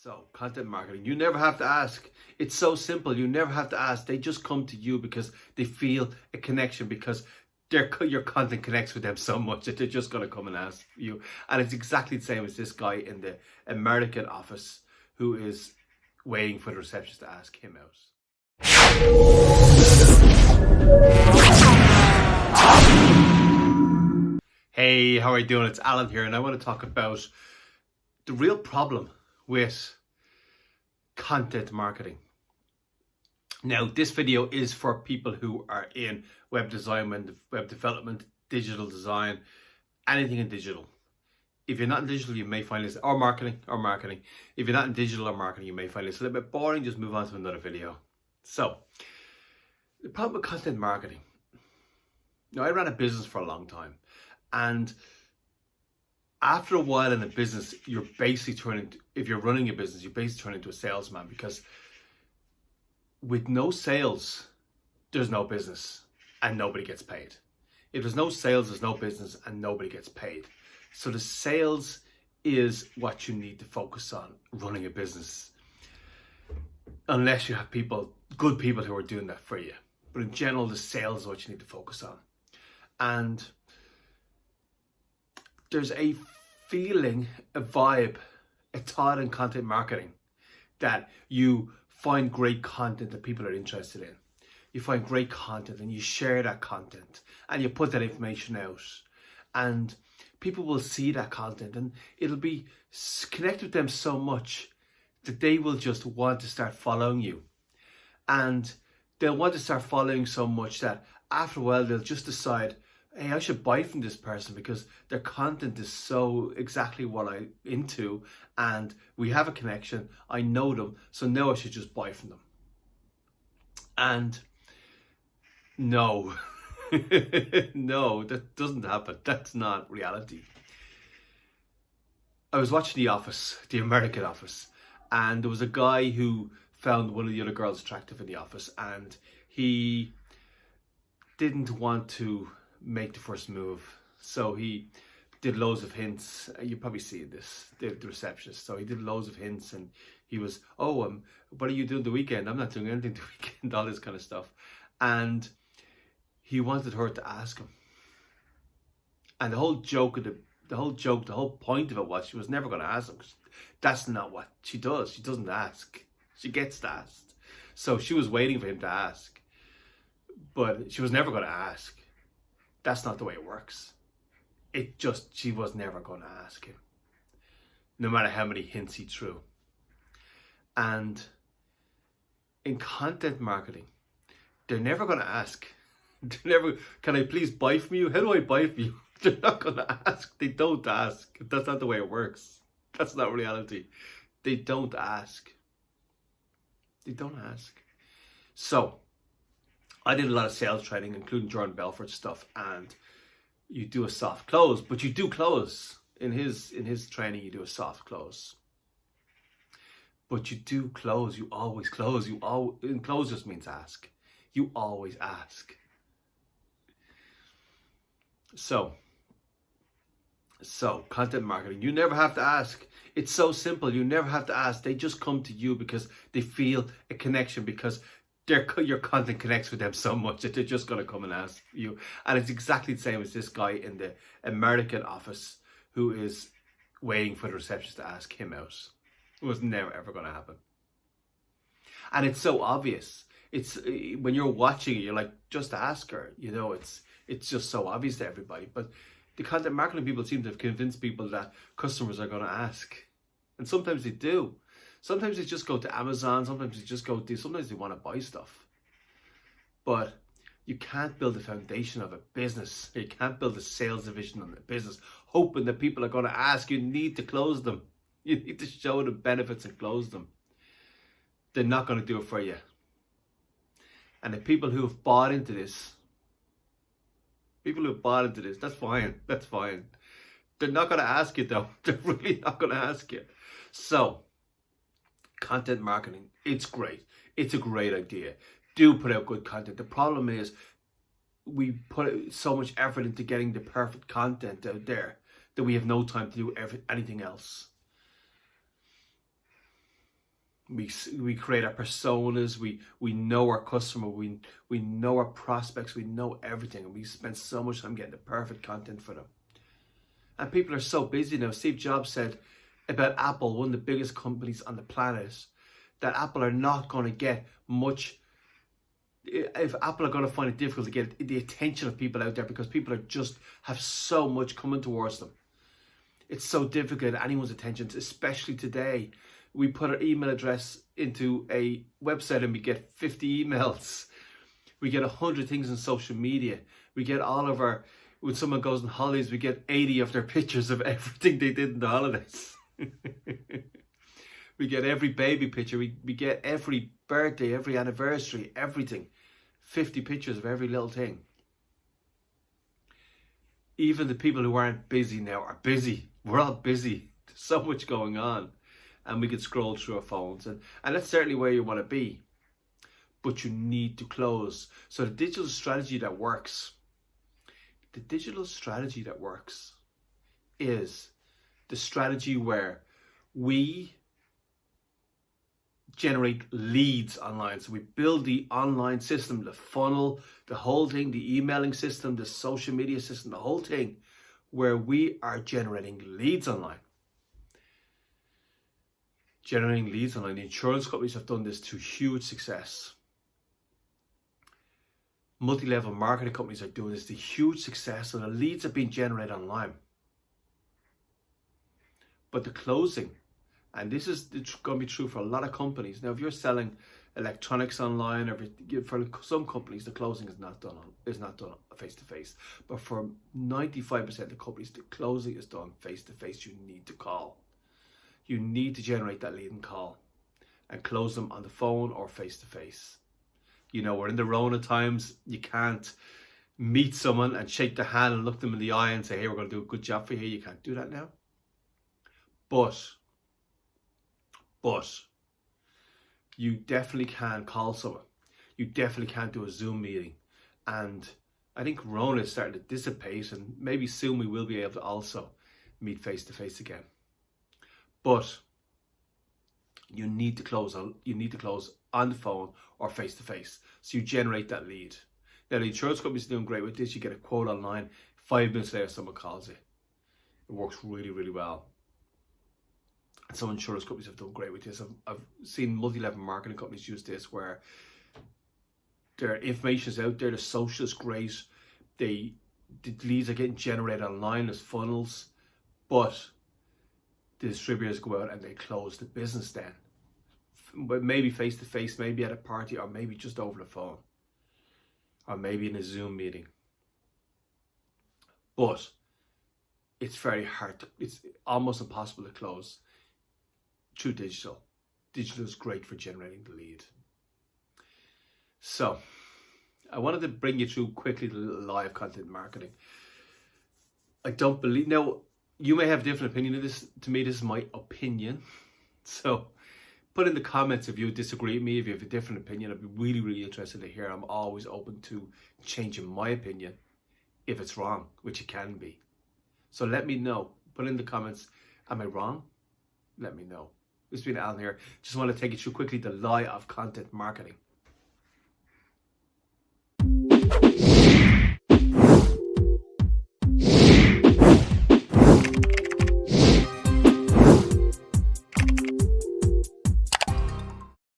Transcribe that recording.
So, content marketing, you never have to ask. It's so simple. You never have to ask. They just come to you because they feel a connection, because your content connects with them so much that they're just going to come and ask you. And it's exactly the same as this guy in the American office who is waiting for the receptionist to ask him out. Hey, how are you doing? It's Alan here, and I want to talk about the real problem with content marketing. Now, this video is for people who are in web design, web development, digital design, anything in digital. If you're not in digital, you may find this, or marketing. If you're not in digital or marketing, you may find this a little bit boring. Just move on to another video. So, the problem with content marketing. Now, I ran a business for a long time, and after a while in a business, you're basically if you're running a business, you basically turn into a salesman, because with no sales, there's no business and nobody gets paid. If there's no sales, there's no business and nobody gets paid. So the sales is what you need to focus on running a business, unless you have good people who are doing that for you. But in general, the sales is what you need to focus on. And there's a feeling, a vibe, a thought in content marketing that you find great content that people are interested in. You find great content and you share that content and you put that information out, and people will see that content and it'll be connected with them so much that they will just want to start following you. And they'll want to start following so much that after a while they'll just decide, hey, I should buy from this person because their content is so exactly what I'm into, and we have a connection, I know them, so now I should just buy from them. And no, no, that doesn't happen. That's not reality. I was watching The Office, the American Office, and there was a guy who found one of the other girls attractive in the office, and he didn't want to make the first move, so he did loads of hints. You probably see this, the receptionist. So he did loads of hints, and he was, what are you doing the weekend? I'm not doing anything the weekend, all this kind of stuff. And he wanted her to ask him. And the whole point of it was she was never going to ask him, because that's not what she does. She doesn't ask. She gets asked. So she was waiting for him to ask, but she was never going to ask. That's not the way it works. She was never going to ask him, no matter how many hints he threw. And in content marketing, they're never going to ask. They're never, can I please buy from you? How do I buy from you? They're not going to ask. They don't ask. That's not the way it works. That's not reality. They don't ask. They don't ask. So, I did a lot of sales training, including Jordan Belfort stuff, and you do a soft close, but you do close. In his training, you do a soft close. But you do close, you always close. And close just means ask. You always ask. So content marketing, you never have to ask. It's so simple. You never have to ask. They just come to you because they feel a connection, because your content connects with them so much that they're just going to come and ask you. And it's exactly the same as this guy in the American office who is waiting for the receptionist to ask him out. It was never ever going to happen. And it's so obvious. It's when you're watching it, you're like, just ask her. You know, it's just so obvious to everybody. But the content marketing people seem to have convinced people that customers are going to ask. And sometimes they do. Sometimes they just go to Amazon, sometimes they want to buy stuff. But you can't build a foundation of a business. You can't build a sales division on a business hoping that people are going to ask. You need to close them. You need to show them benefits and close them. They're not going to do it for you. And the people who have bought into this, that's fine. That's fine. They're not going to ask you though. They're really not going to ask you. So, content marketing, it's great. It's a great idea. Do put out good content. The problem is we put so much effort into getting the perfect content out there that we have no time to do anything else. We create our personas. We know our customer. We know our prospects. We know everything, and we spend so much time getting the perfect content for them. And people are so busy now. Steve Jobs said about Apple, one of the biggest companies on the planet, that Apple are not going to get much. If Apple are going to find it difficult to get the attention of people out there, because people are just have so much coming towards them. It's so difficult to get anyone's attention, especially today. We put our email address into a website and we get 50 emails. We get 100 things on social media. We get all of our, when someone goes on holidays, we get 80 of their pictures of everything they did in the holidays. We get every baby picture. We get every birthday, every anniversary, everything. 50 pictures of every little thing. Even the people who aren't busy now are busy. We're all busy. There's so much going on. And we can scroll through our phones. And that's certainly where you want to be. But you need to close. So the digital strategy that works, is the strategy where we generate leads online. So we build the online system, the funnel, the whole thing, the emailing system, the social media system, the whole thing, where we are generating leads online. Generating leads online. The insurance companies have done this to huge success. Multi-level marketing companies are doing this to huge success, and the leads are being generated online. But the closing, and this is going to be true for a lot of companies. Now, if you're selling electronics online, or for some companies, the closing is not done face to face. But for 95% of the companies, the closing is done face to face. You need to call. You need to generate that lead and call, and close them on the phone or face to face. You know, we're in the Rona times. You can't meet someone and shake their hand and look them in the eye and say, "Hey, we're going to do a good job for you." You can't do that now. But you definitely can call someone. You definitely can do a Zoom meeting. And I think Rona is starting to dissipate, and maybe soon we will be able to also meet face to face again. But you need to close on the phone or face to face. So you generate that lead. Now the insurance companies are doing great with this. You get a quote online, 5 minutes later someone calls you. It works really, really well. And some insurance companies have done great with this. I've seen multi-level marketing companies use this, where their information is out there, the social is great, the leads are getting generated online as funnels, but the distributors go out and they close the business then. But maybe face to face, maybe at a party, or maybe just over the phone, or maybe in a Zoom meeting. But it's very hard, it's almost impossible to close through digital. Digital is great for generating the lead. So I wanted to bring you through quickly the live content marketing. I don't believe, now you may have a different opinion of this. To me, this is my opinion. So put in the comments if you disagree with me, if you have a different opinion. I'd be really, really interested to hear. I'm always open to changing my opinion if it's wrong, which it can be. So let me know. Put in the comments, am I wrong? Let me know. It's been Alan here. Just want to take you through quickly the lie of content marketing.